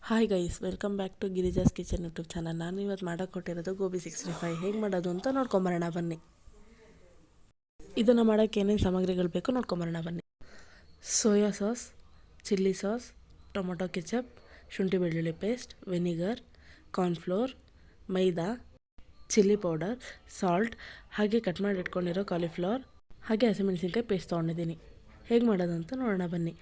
Hi guys, welcome back to Girija's kitchen YouTube channel. ನಾನು ಇವತ್ತು ಮಾಡೋಕೆ ಕೊಟ್ಟಿರೋದು ಗೋಬಿ 65 ಹೇಗೆ ಮಾಡೋದು ಅಂತ ನೋಡ್ಕೊಂಬರೋಣ ಬನ್ನಿ. ಇದನ್ನು ಮಾಡೋಕ್ಕೆ ಏನೇನು ಸಾಮಗ್ರಿಗಳು ಬೇಕು ನೋಡ್ಕೊಂಬರೋಣ ಬನ್ನಿ. Soya sauce, chilli sauce, tomato ketchup, ಶುಂಠಿ ಬೆಳ್ಳುಳ್ಳಿ ಪೇಸ್ಟ್, ವಿನಿಗರ್, ಕಾರ್ನ್ಫ್ಲೋರ್, ಮೈದಾ, ಚಿಲ್ಲಿ ಪೌಡರ್, ಸಾಲ್ಟ್, ಹಾಗೆ ಕಟ್ ಮಾಡಿ ಇಟ್ಕೊಂಡಿರೋ ಕಾಲಿಫ್ಲವರ್, ಹಾಗೆ ಹಸಿಮೆಣಸಿನ್ಕಾಯಿ ಪೇಸ್ಟ್ ತೊಗೊಂಡಿದ್ದೀನಿ. ಹೇಗೆ ಮಾಡೋದು ಅಂತ ನೋಡೋಣ ಬನ್ನಿ.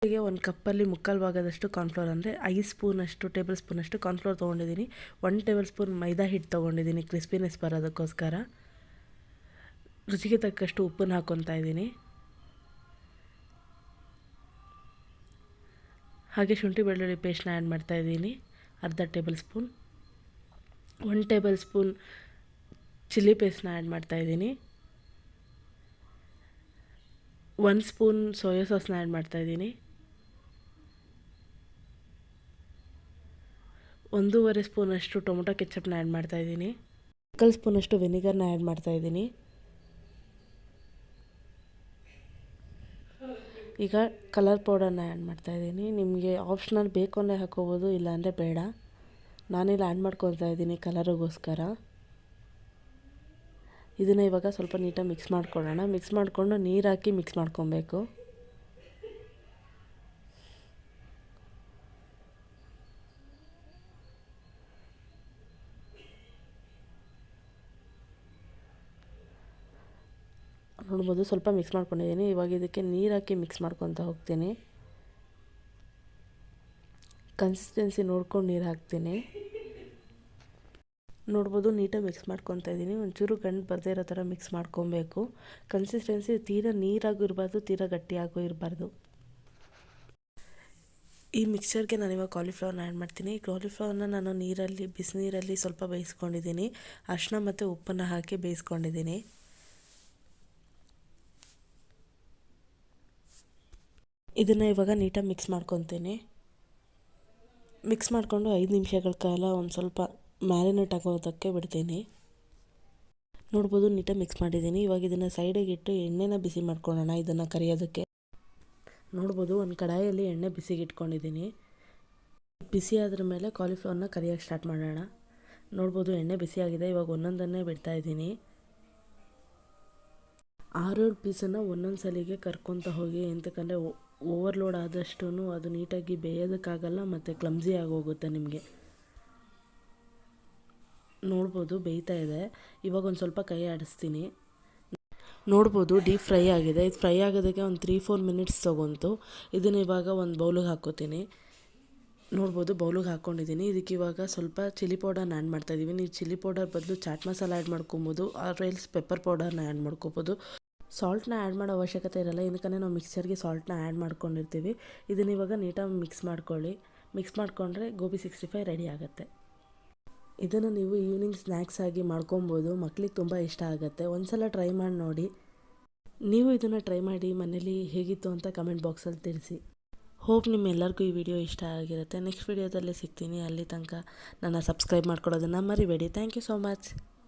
ಹೀಗೆ ಒಂದು ಕಪ್ಪಲ್ಲಿ ಮುಕ್ಕಾಲು ಭಾಗದಷ್ಟು ಕಾರ್ನ್ಫ್ಲೋರ್ ಅಂದರೆ 5 ಟೇಬಲ್ ಸ್ಪೂನಷ್ಟು ಕಾರ್ನ್ಫ್ಲೋರ್ ತೊಗೊಂಡಿದ್ದೀನಿ. 1 ಟೇಬಲ್ ಸ್ಪೂನ್ ಮೈದಾ ಹಿಟ್ಟು ತೊಗೊಂಡಿದ್ದೀನಿ ಕ್ರಿಸ್ಪಿನೆಸ್ ಬರೋದಕ್ಕೋಸ್ಕರ. ರುಚಿಗೆ ತಕ್ಕಷ್ಟು ಉಪ್ಪನ್ನು ಹಾಕ್ಕೊತಾ ಇದ್ದೀನಿ. ಹಾಗೆ ಶುಂಠಿ ಬೆಳ್ಳುಳ್ಳಿ ಪೇಸ್ಟ್ನ ಆ್ಯಡ್ ಮಾಡ್ತಾಯಿದ್ದೀನಿ, ಅರ್ಧ tablespoon. 1 tablespoon chilli ಪೇಸ್ಟ್ನ ಆ್ಯಡ್ ಮಾಡ್ತಾಯಿದ್ದೀನಿ. 1 ಸ್ಪೂನ್ ಸೋಯಾ ಸಾಸ್ನ ಆ್ಯಡ್ ಮಾಡ್ತಾಯಿದ್ದೀನಿ. 1.5 ಸ್ಪೂನಷ್ಟು ಟೊಮೊಟೊ ಕೆಚಪ್ನ ಆ್ಯಡ್ ಮಾಡ್ತಾಯಿದ್ದೀನಿ. 1 ಸ್ಪೂನಷ್ಟು ವಿನಿಗರ್ನ ಆ್ಯಡ್ ಮಾಡ್ತಾಯಿದ್ದೀನಿ. ಈಗ ಕಲರ್ ಪೌಡರ್ನ ಆ್ಯಡ್ ಮಾಡ್ತಾಯಿದ್ದೀನಿ. ನಿಮಗೆ ಆಪ್ಷನಲ್ ಬೇಕು ಅಂದರೆ ಹಾಕೋಬೋದು, ಇಲ್ಲಾಂದರೆ ಬೇಡ. ನಾನಿಲ್ಲಿ ಆ್ಯಡ್ ಮಾಡ್ಕೊತಾ ಇದ್ದೀನಿ ಕಲರಿಗೋಸ್ಕರ. ಇದನ್ನು ಇವಾಗ ಸ್ವಲ್ಪ ನೀಟಾಗಿ ಮಿಕ್ಸ್ ಮಾಡ್ಕೊಳ್ಳೋಣ. ಮಿಕ್ಸ್ ಮಾಡಿಕೊಂಡು ನೀರು ಹಾಕಿ ಮಿಕ್ಸ್ ಮಾಡ್ಕೊಬೇಕು. ನೋಡ್ಬೋದು, ಸ್ವಲ್ಪ ಮಿಕ್ಸ್ ಮಾಡ್ಕೊಂಡಿದ್ದೀನಿ. ಇವಾಗ ಇದಕ್ಕೆ ನೀರು ಹಾಕಿ ಮಿಕ್ಸ್ ಮಾಡ್ಕೊತಾ ಹೋಗ್ತೀನಿ. ಕನ್ಸಿಸ್ಟೆನ್ಸಿ ನೋಡ್ಕೊಂಡು ನೀರು ಹಾಕ್ತೀನಿ. ನೋಡ್ಬೋದು, ನೀಟಾಗಿ ಮಿಕ್ಸ್ ಮಾಡ್ಕೊತಾ ಇದ್ದೀನಿ. ಒಂಚೂರು ಗಂಟು ಬರದೇ ಇರೋ ಥರ ಮಿಕ್ಸ್ ಮಾಡ್ಕೊಬೇಕು. ಕನ್ಸಿಸ್ಟೆನ್ಸಿ ತೀರಾ ನೀರಾಗೂ ಇರಬಾರ್ದು, ತೀರಾ ಗಟ್ಟಿಯಾಗೂ ಇರಬಾರ್ದು. ಈ ಮಿಕ್ಸ್ಚರ್ಗೆ ನಾನಿವಾಗ ಕಾಲಿಫ್ಲವರ್ನ ಆ್ಯಡ್ ಮಾಡ್ತೀನಿ. ಕಾಲಿಫ್ಲವರ್ನ ನಾನು ಬಿಸಿನೀರಲ್ಲಿ ಸ್ವಲ್ಪ ಬೇಯಿಸ್ಕೊಂಡಿದ್ದೀನಿ. ಅರಿಶಿನ ಮತ್ತು ಉಪ್ಪನ್ನು ಹಾಕಿ ಬೇಯಿಸ್ಕೊಂಡಿದ್ದೀನಿ. ಇದನ್ನು ಇವಾಗ ನೀಟಾಗಿ ಮಿಕ್ಸ್ ಮಾಡ್ಕೊತೀನಿ. ಮಿಕ್ಸ್ ಮಾಡಿಕೊಂಡು 5 ನಿಮಿಷಗಳ ಕಾಲ ಒಂದು ಸ್ವಲ್ಪ ಮ್ಯಾರಿನೇಟ್ ಆಗೋದಕ್ಕೆ ಬಿಡ್ತೀನಿ. ನೋಡ್ಬೋದು, ನೀಟಾಗಿ ಮಿಕ್ಸ್ ಮಾಡಿದ್ದೀನಿ. ಇವಾಗ ಇದನ್ನು ಸೈಡಿಗೆ ಇಟ್ಟು ಎಣ್ಣೆನ ಬಿಸಿ ಮಾಡ್ಕೊಳ್ಳೋಣ. ಇದನ್ನು ಕರಿಯೋದಕ್ಕೆ ನೋಡ್ಬೋದು, ಒಂದು ಕಡಾಯಲ್ಲಿ ಎಣ್ಣೆ ಬಿಸಿಗೆ ಇಟ್ಕೊಂಡಿದ್ದೀನಿ. ಬಿಸಿ ಆದ್ರ ಮೇಲೆ ಕಾಲಿಫ್ಲವರ್ನ ಕರಿಯೋಕ್ಕೆ ಸ್ಟಾರ್ಟ್ ಮಾಡೋಣ. ನೋಡ್ಬೋದು, ಎಣ್ಣೆ ಬಿಸಿಯಾಗಿದೆ. ಇವಾಗ ಒಂದೊಂದನ್ನೇ ಬಿಡ್ತಾಯಿದ್ದೀನಿ. 6-7 ಪೀಸನ್ನು ಒಂದೊಂದು ಸಲಿಗೆ ಕರ್ಕೊತ ಹೋಗಿ, ಎಂತಕ್ಕಂದರೆ ಓವರ್ಲೋಡ್ ಆದಷ್ಟು ಅದು ನೀಟಾಗಿ ಬೇಯೋದಕ್ಕಾಗಲ್ಲ ಮತ್ತು ಕ್ಲಮ್ಸಿ ಆಗೋಗುತ್ತೆ ನಿಮಗೆ. ನೋಡ್ಬೋದು, ಬೇಯ್ತಾ ಇದೆ. ಇವಾಗ ಒಂದು ಸ್ವಲ್ಪ ಕೈ ಆಡಿಸ್ತೀನಿ. ನೋಡ್ಬೋದು, ಡೀಪ್ ಫ್ರೈ ಆಗಿದೆ. ಇದು ಫ್ರೈ ಆಗೋದಕ್ಕೆ ಒಂದು 3-4 ಮಿನಿಟ್ಸ್ ತೊಗೊಂತು. ಇದನ್ನು ಇವಾಗ ಒಂದು ಬೌಲಿಗೆ ಹಾಕ್ಕೋತೀನಿ. ನೋಡ್ಬೋದು, ಬೌಲಿಗೆ ಹಾಕ್ಕೊಂಡಿದ್ದೀನಿ. ಇದಕ್ಕೆ ಇವಾಗ ಸ್ವಲ್ಪ ಚಿಲ್ಲಿ ಪೌಡರ್ನ ಆ್ಯಡ್ ಮಾಡ್ತಾಯಿದ್ದೀವಿ. ನೀವು ಚಿಲ್ಲಿ ಪೌಡರ್ ಬದಲು ಚಾಟ್ ಮಸಾಲ ಆ್ಯಡ್ ಮಾಡ್ಕೊಬೋದು, ಆರ್ ಎಲ್ಸ್ ಪೆಪ್ಪರ್ ಪೌಡರ್ನ ಆ್ಯಡ್ ಮಾಡ್ಕೊಬೋದು. ಸಾಲ್ಟ್ನ ಆ್ಯಡ್ ಮಾಡೋ ಅವಶ್ಯಕತೆ ಇರಲ್ಲ, ಏನಕ್ಕಂದರೆ ನಾವು ಮಿಕ್ಸರ್ಗೆ ಸಾಲ್ಟ್ನ ಆ್ಯಡ್ ಮಾಡ್ಕೊಂಡಿರ್ತೀವಿ. ಇದನ್ನು ಇವಾಗ ನೀಟಾಗಿ ಮಿಕ್ಸ್ ಮಾಡ್ಕೊಳ್ಳಿ. ಮಿಕ್ಸ್ ಮಾಡಿಕೊಂಡ್ರೆ ಗೋಬಿ 65 ರೆಡಿ ಆಗುತ್ತೆ. ಇದನ್ನು ನೀವು ಈವ್ನಿಂಗ್ ಸ್ನ್ಯಾಕ್ಸ್ ಆಗಿ ಮಾಡ್ಕೊಬೋದು. ಮಕ್ಳಿಗೆ ತುಂಬ ಇಷ್ಟ ಆಗುತ್ತೆ. ಒಂದು ಸಲ ಟ್ರೈ ಮಾಡಿ ನೋಡಿ. ನೀವು ಇದನ್ನು ಟ್ರೈ ಮಾಡಿ ಮನೇಲಿ ಹೇಗಿತ್ತು ಅಂತ ಕಮೆಂಟ್ ಬಾಕ್ಸಲ್ಲಿ ತಿಳಿಸಿ. ಹೋಪ್ ನಿಮ್ಮೆಲ್ಲರಿಗೂ ಈ ವಿಡಿಯೋ ಇಷ್ಟ ಆಗಿರುತ್ತೆ. ನೆಕ್ಸ್ಟ್ ವಿಡಿಯೋದಲ್ಲೇ ಸಿಗ್ತೀನಿ. ಅಲ್ಲಿ ತನಕ ನನ್ನ ಸಬ್ಸ್ಕ್ರೈಬ್ ಮಾಡ್ಕೊಳ್ಳೋದನ್ನು ಮರಿಬೇಡಿ. Thank you so much.